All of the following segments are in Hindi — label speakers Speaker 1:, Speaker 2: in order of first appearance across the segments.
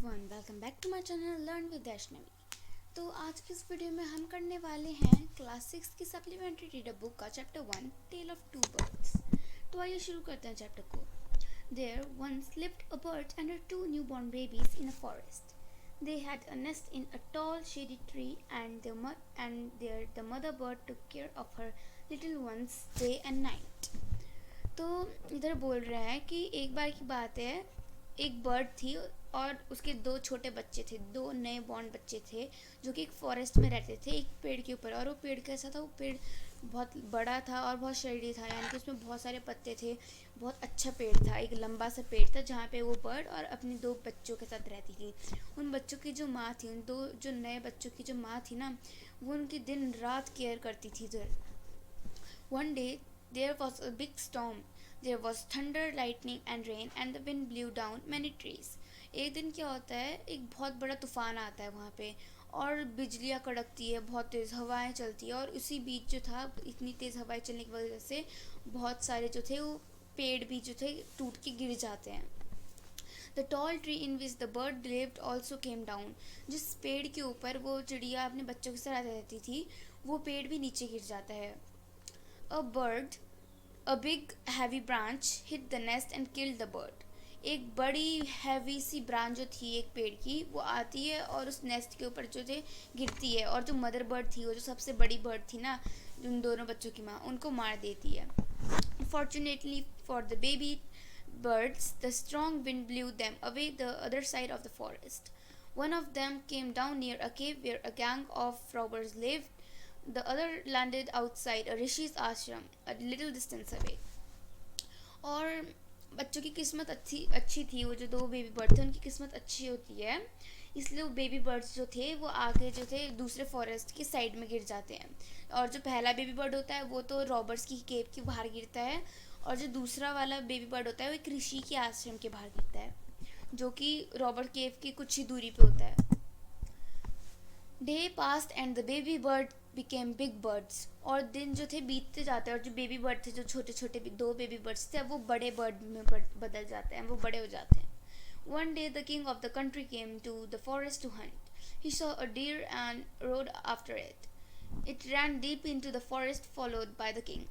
Speaker 1: Everyone, welcome back to my channel learn with Vaishnavi. तो आज की इस वीडियो में हम करने वाले हैं क्लास 6 की सप्लीमेंट्री रीडर बुक का chapter 1 tale of two birds. तो आइए शुरू करते हैं चैप्टर को। There once lived a bird and two newborn babies in a forest. They had a nest in a tall shady tree and there the mother bird took care of her little ones day and night. तो इधर बोल रहा है कि एक बार की बात है, एक बर्ड थी और उसके दो छोटे बच्चे थे, दो नए बॉर्न बच्चे थे जो कि एक फॉरेस्ट में रहते थे एक पेड़ के ऊपर। और वो पेड़ कैसा था, वो पेड़ बहुत बड़ा था और बहुत शरीरी था, यानी कि उसमें बहुत सारे पत्ते थे। बहुत अच्छा पेड़ था, एक लंबा सा पेड़ था जहाँ पे वो बर्ड और अपने दो बच्चों के साथ रहती थी। उन बच्चों की जो माँ थी, उन दो जो नए बच्चों की जो माँ थी ना, वो उनकी दिन रात केयर करती थी। One day there was a big storm. There was thunder, lightning and rain and the wind blew down many trees. एक दिन क्या होता है, एक बहुत बड़ा तूफान आता है वहाँ पे और बिजलियाँ कड़कती है, बहुत तेज़ हवाएं चलती है। और उसी बीच जो था, इतनी तेज़ हवाएं चलने की वजह से बहुत सारे जो थे वो पेड़ भी जो थे टूट के गिर जाते हैं। The tall tree in which the bird lived also came down. जिस पेड़ के ऊपर वो चिड़िया अपने बच्चों के साथ रहती थी, वो पेड़ भी नीचे गिर जाता है। A bird, a big heavy branch hit the nest and killed the bird. एक बड़ी हैवी सी ब्रांच जो थी एक पेड़ की, वो आती है और उस नेस्ट के ऊपर जो थे गिरती है और जो मदर बर्ड थी, वो जो सबसे बड़ी बर्ड थी ना, उन दोनों बच्चों की माँ, उनको मार देती है। Fortunately for the baby birds, the strong wind blew them away the other side of the forest. One of them came down near a cave where a gang of robbers lived. The other landed outside a Rishi's ashram, a little distance away. और बच्चों की किस्मत अच्छी थी, वो जो दो बेबी बर्ड थे उनकी किस्मत अच्छी होती है, इसलिए वो बेबी बर्ड्स जो थे वो आगे जो थे दूसरे फॉरेस्ट की साइड में गिर जाते हैं। और जो पहला बेबी बर्ड होता है वो तो रॉबर्स की केव के बाहर गिरता है, और जो दूसरा वाला बेबी बर्ड होता है वो एक ऋषि के आश्रम के बाहर गिरता है, जो कि रॉबर्ट केव की कुछ ही दूरी पे होता है। Day past and the baby bird became big birds. और दिन जो थे बीतते जाते हैं और जो बेबी बर्ड थे, जो छोटे छोटे दो बेबी बर्ड्स थे, अब वो बड़े बर्ड में बदल जाते हैं, वो बड़े हो जाते हैं। One day the king of the country came to the forest to hunt. He saw a deer and rode after it. It ran deep into the forest followed by the king.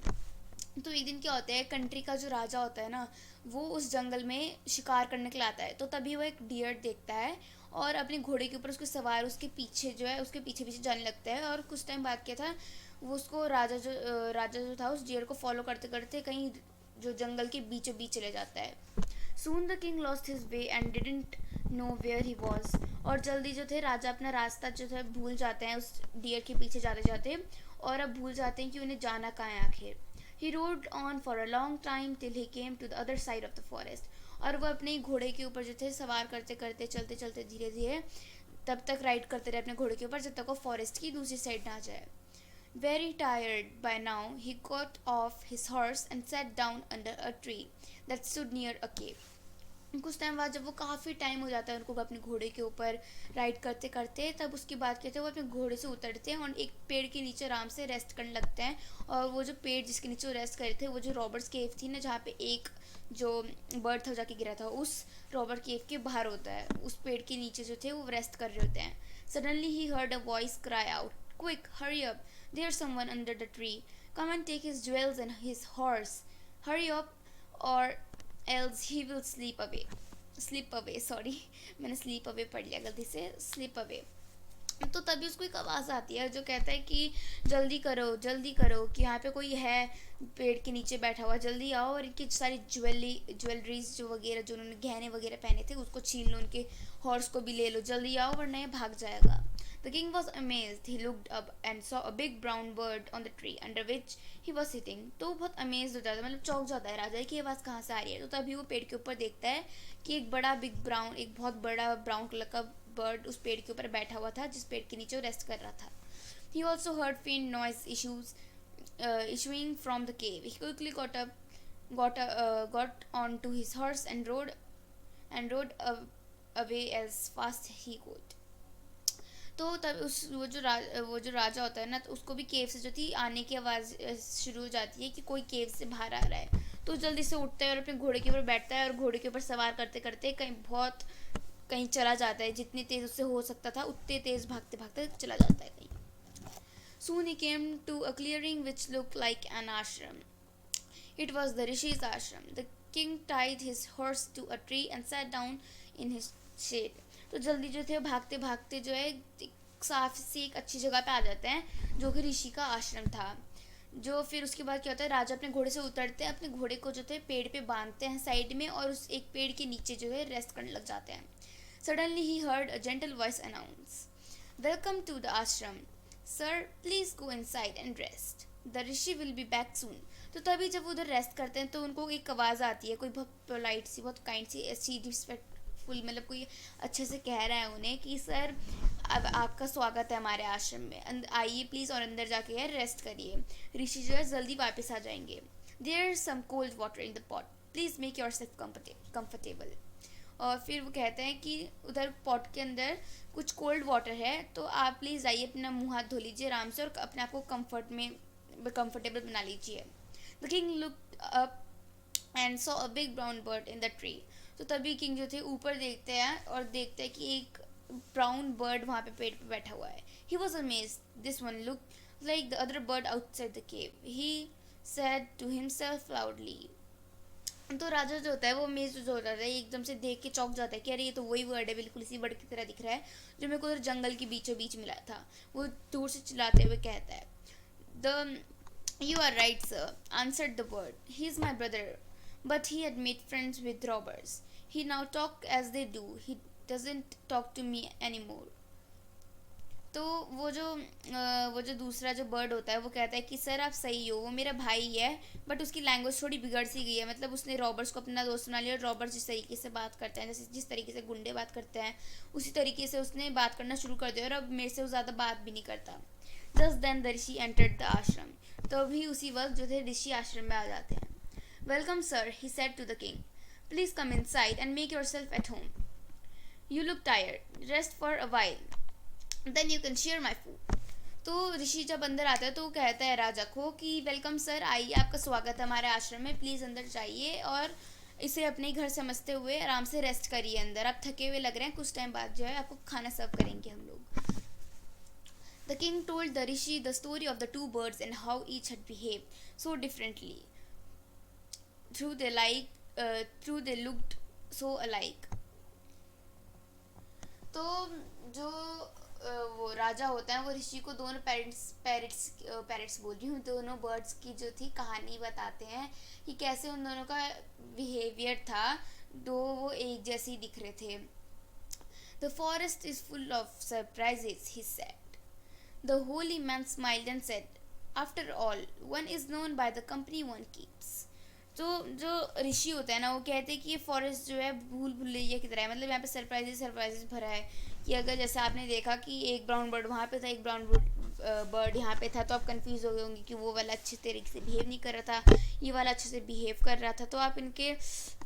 Speaker 1: तो एक दिन क्या होता है, कंट्री का जो राजा होता है ना, वो उस जंगल में शिकार करने के लिए आता है। तो तभी वो एक डियर देखता है और अपने घोड़े के ऊपर उसके सवार उसके पीछे जो है उसके पीछे पीछे जाने लगता है। और कुछ टाइम बाद क्या था, वो उसको राजा जो था उस डियर को फॉलो करते करते कहीं जो जंगल के बीचों बीच चले जाता है। Soon the king lost his way and didn't know where he was. और जल्दी जो थे राजा अपना रास्ता जो है भूल जाते हैं उस डियर के पीछे जाते जाते, और अब भूल जाते हैं कि उन्हें जाना कहाँ है आखिर। He rode on for a long time till he came to the other side of the forest. और वो अपने घोड़े के ऊपर जो थे सवार करते करते चलते चलते धीरे धीरे तब तक राइड करते रहे अपने घोड़े के ऊपर जब तक वो फॉरेस्ट की दूसरी साइड ना जाए। Very tired by now, he got off his horse and sat down under a tree that stood near a cave. कुछ टाइम बाद जब वो काफ़ी टाइम हो जाता है उनको अपने घोड़े के ऊपर राइड करते करते, तब उसकी बात कहते हैं वो अपने घोड़े से उतरते हैं और एक पेड़ के नीचे आराम से रेस्ट करने लगते हैं। और वो जो पेड़ जिसके नीचे वो रेस्ट कर रहे थे, वो जो रॉबर्ट्स केव थी ना, जहाँ पे एक जो बर्ड था जाके गिरा था, उस रॉबर्ट केव के बाहर होता है, उस पेड़ के नीचे जो थे वो रेस्ट कर रहे होते हैं। Suddenly he heard a voice cry out, quick hurry up, there someone under the tree, come and take his jewels and his horse, hurry up or else he will slip away sorry, मैंने स्लीप अवे पढ़ लिया गलती से, स्लिप अवे। तो तभी उसको एक आवाज़ आती है जो कहता है कि जल्दी करो कि यहाँ पे कोई है पेड़ के नीचे बैठा हुआ, जल्दी आओ और इनकी सारी ज्वेलरीज जो वगैरह जो उन्होंने गहने वगैरह पहने थे उसको छीन लो, उनके हॉर्स को भी ले लो, जल्दी आओ वरना ये भाग जाएगा। The king was amazed. He looked up and saw a big brown bird on the tree under which he was sitting. तो बहुत अमेज हो जाता है, मतलब चौंक जाता है राजा की आवाज़ कहाँ से आ रही है। तो तभी वो पेड़ के ऊपर देखता है कि एक बहुत बड़ा ब्राउन कलर का बर्ड उस पेड़ के ऊपर बैठा हुआ था जिस पेड़ के नीचे वो रेस्ट कर रहा था। He also heard faint noise issuing from the cave. He quickly got onto his horse and rode away as fast as he could. तो तब वो जो राजा होता है ना, तो उसको भी केव से जो थी आने की आवाज़ शुरू हो जाती है कि कोई केव से बाहर आ रहा है। तो जल्दी से उठता है और अपने घोड़े के ऊपर बैठता है और घोड़े के ऊपर सवार करते करते कहीं बहुत कहीं चला जाता है, जितनी तेज़ उससे हो सकता था उतने तेज़ भागते भागते चला जाता है कहीं. Soon he came to a clearing which looked like an ashram. It was the Rishi's ashram. The king tied his horse to a tree and sat down in his shade. तो जल्दी जो थे भागते भागते जो है साफ सी एक अच्छी जगह पे आ जाते हैं जो कि ऋषि का आश्रम था. जो फिर उसके बाद क्या होता है, राजा अपने घोड़े से उतरते हैं, अपने घोड़े को जो थे पेड़ पे बांधते हैं साइड में और उस एक पेड़ के नीचे जो है रेस्ट करने लग जाते हैं. Suddenly he heard a gentle voice announce, "Welcome to the ashram. Sir, please go inside and rest. The rishi will be back soon." तो तभी जब वो उधर रेस्ट करते हैं तो उनको एक आवाज़ आती है, कोई बहुत पोलाइट सी, बहुत काइंड सी, ऐसी रिस्पेक्टफुल, मतलब कोई अच्छे से कह रहा है उन्हें कि सर अब आपका स्वागत है हमारे आश्रम में, आइए प्लीज़ और अंदर जाके यार रेस्ट करिए. ऋषि जो है जल्दी वापस आ जाएंगे. There some cold water in the pot, please make yourself comfortable. और फिर वो कहते हैं कि उधर पॉट के अंदर कुछ कोल्ड वाटर है, तो आप प्लीज़ आइए अपना मुंह हाथ धो लीजिए आराम से और अपने आप को कंफर्टेबल बना लीजिए. The king looked up and saw a big brown bird in the tree. तो तभी किंग जो थे ऊपर देखते हैं और देखते हैं कि एक ब्राउन बर्ड वहाँ पे पेड़ पे बैठा हुआ है. He was amazed. This one looked like the other bird outside the cave. He said to himself loudly. तो राजा जो होता है वो अमेज जो होता है, एकदम से देख के चौंक जाता है कि अरे ये तो वही वर्ड है, बिल्कुल इसी वर्ड की तरह दिख रहा है जो मेरे को उधर जंगल के बीचों बीच मिला था. वो दूर से चिल्लाते हुए कहता है, the "You are right, sir," answered the bird. "He is my brother, but he had made friends with robbers. He now talk as they do. He doesn't talk to me anymore." तो वो जो दूसरा जो बर्ड होता है वो कहता है कि सर आप सही हो, वो मेरा भाई है, बट उसकी लैंग्वेज थोड़ी बिगड़ सी गई है. मतलब उसने रॉबर्स को अपना दोस्त बना लिया और रॉबर्स जिस तरीके से बात करते हैं, जैसे जिस तरीके से गुंडे बात करते हैं, उसी तरीके से उसने बात करना शुरू कर दिया और अब मेरे से वो ज़्यादा बात भी नहीं करता. Just then the rishi entered the ashram. तो अभी उसी वक्त जो थे ऋषि आश्रम में आ जाते हैं. "Welcome sir," he said to the king. "Please come inside and make yourself at home. You look tired. Rest for a while. Then you can share my food." तो ऋषि जब अंदर आता है तो वो कहता है राजा को कि वेलकम सर, आइए, आपका स्वागत है हमारे आश्रम में, प्लीज़ अंदर जाइए और इसे अपने घर समझते हुए आराम से रेस्ट करिए अंदर. आप थके हुए लग रहे हैं, कुछ टाइम बाद जो है आपको खाना सर्व करेंगे हम लोग. The king told the rishi the story of the two birds and how each had behaved so differently. Through they looked so alike. तो जो वो राजा होता है वो ऋषि को दोनों पैरेट्स बोल रही हूँ, दोनों बर्ड्स की जो थी कहानी बताते हैं कि कैसे उन दोनों का बिहेवियर था, दो वो एक जैसे ही दिख रहे थे. "The forest is full of surprises," he said. The holy man smiled and said, "After all, one is known by the company one keeps." तो जो ऋषि होता है ना वो कहते हैं कि ये फॉरेस्ट जो है भूल भुलैया की तरह है. मतलब यहाँ पे सरप्राइजेस भरा है कि अगर जैसे आपने देखा कि एक ब्राउन बर्ड वहाँ पे था, एक ब्राउन बर्ड यहाँ पे था, तो आप कंफ्यूज हो गए होंगे कि वो वाला अच्छे तरीके से बिहेव नहीं कर रहा था, ये वाला अच्छे से बिहेव कर रहा था. तो आप इनके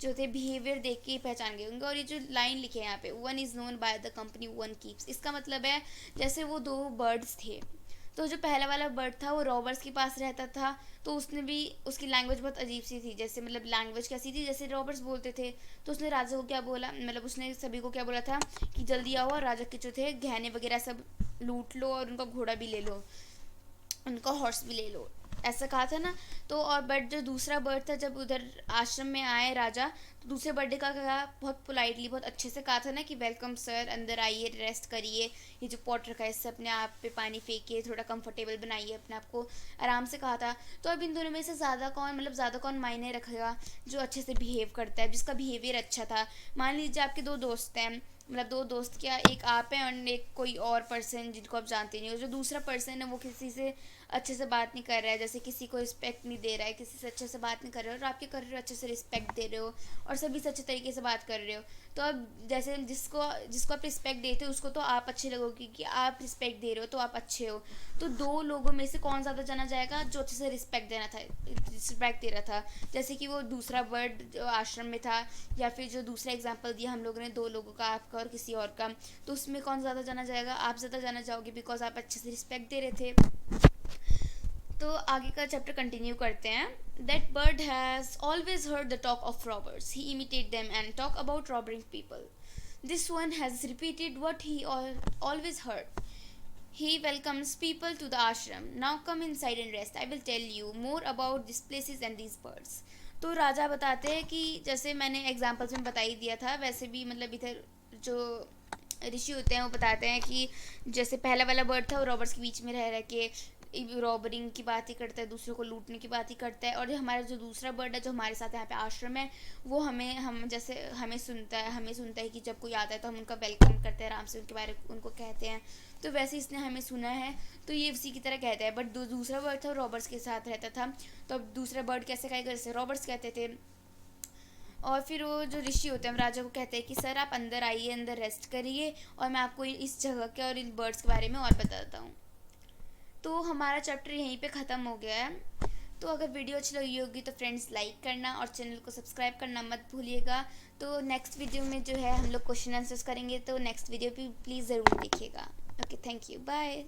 Speaker 1: जो थे बिहेवियर देख के ही पहचान गए होंगे. और ये जो लाइन लिखे हैं यहाँ पे, "one is known by the company one keeps", इसका मतलब है जैसे वो दो बर्ड्स थे, तो जो पहला वाला बर्ड था वो रॉबर्स के पास रहता था, तो उसने भी, उसकी लैंग्वेज बहुत अजीब सी थी, जैसे मतलब लैंग्वेज कैसी थी, जैसे रॉबर्स बोलते थे. तो उसने राजा को क्या बोला, मतलब उसने सभी को क्या बोला था कि जल्दी आओ और राजा के जो थे गहने वगैरह सब लूट लो और उनका घोड़ा भी ले लो, उनका हॉर्स भी ले लो, ऐसा कहा था ना. तो और बट जो दूसरा बर्ड था, जब उधर आश्रम में आए राजा, तो दूसरे बर्थडे का कहा, बहुत पोलाइटली, बहुत अच्छे से कहा था ना कि वेलकम सर, अंदर आइए, रेस्ट करिए, ये जो पॉट रखा है इससे अपने आप पे पानी फेंकिए, थोड़ा कंफर्टेबल बनाइए अपने आप को, आराम से कहा था. तो अब इन दोनों में से ज़्यादा कौन मायने रखेगा, जो अच्छे से बिहेव करता है, जिसका बिहेवियर अच्छा था. मान लीजिए आपके दो दोस्त हैं, मतलब दो दोस्त क्या, एक आप हैं और एक कोई और पर्सन जिनको आप जानते नहीं हो. जो दूसरा पर्सन है वो किसी से अच्छे से बात नहीं कर रहा है, जैसे किसी को रिस्पेक्ट नहीं दे रहा है, किसी से अच्छे से बात नहीं कर रहे हो, और आपके कर रहे हो अच्छे से रिस्पेक्ट दे रहे हो और सभी से अच्छे तरीके से बात कर रहे हो. तो अब जैसे जिसको आप रिस्पेक्ट देते हो उसको तो आप अच्छे लगोगे कि आप रिस्पेक्ट दे रहे हो तो आप अच्छे हो. तो दो लोगों में से कौन ज़्यादा जाना जाएगा, जो अच्छे से रिस्पेक्ट दे रहा था. जैसे कि वो दूसरा बर्ड जो आश्रम में था, या फिर जो दूसरा एग्जाम्पल दिया हम लोगों ने, दो लोगों का, आपका और किसी और का, तो उसमें कौन ज़्यादा जाना जाएगा, आप ज़्यादा जाना जाओगे, बिकॉज आप अच्छे से रिस्पेक्ट दे रहे थे. तो आगे का चैप्टर कंटिन्यू करते हैं. "That bird has always heard the talk of robbers. He imitate them and talk about robbing people. This one has repeated what he always heard. He welcomes people to the ashram. Now come inside and rest. I will tell you more about these places and these birds. तो राजा बताते हैं कि जैसे मैंने एग्जाम्पल्स में बता ही दिया था, वैसे भी मतलब इधर जो ऋषि होते हैं वो बताते हैं कि जैसे पहला वाला बर्ड था वो रॉबर्ट्स के बीच में रह के रॉबरिंग की बात ही करता है, दूसरों को लूटने की बात ही करता है। और हमारा जो दूसरा बर्ड है जो हमारे साथ यहाँ पे आश्रम है, वो हमें सुनता है कि जब कोई आता है तो हम उनका वेलकम करते हैं, आराम से उनके बारे में उनको कहते हैं। तो वैसे इसने हमें सुना है, तो ये उसी की तरह कहता है। बट दूसरा बर्ड था वो रॉबर्ट्स के साथ रहता था, तो अब दूसरा बर्ड कैसे कहेगा, जैसे रॉबर्ट्स कहते थे। और फिर वो जो ऋषि होते हैं राजा को कहते हैं कि सर आप अंदर आइए, अंदर रेस्ट करिए, और मैं आपको इस जगह के और इन बर्ड्स के बारे में और बताता हूँ। तो हमारा चैप्टर यहीं पे ख़त्म हो गया है। तो अगर वीडियो अच्छी लगी होगी तो फ्रेंड्स लाइक करना और चैनल को सब्सक्राइब करना मत भूलिएगा। तो नेक्स्ट वीडियो में जो है हम लोग क्वेश्चन आंसर्स करेंगे, तो नेक्स्ट वीडियो भी प्लीज़ ज़रूर देखिएगा। Okay, thank you, bye.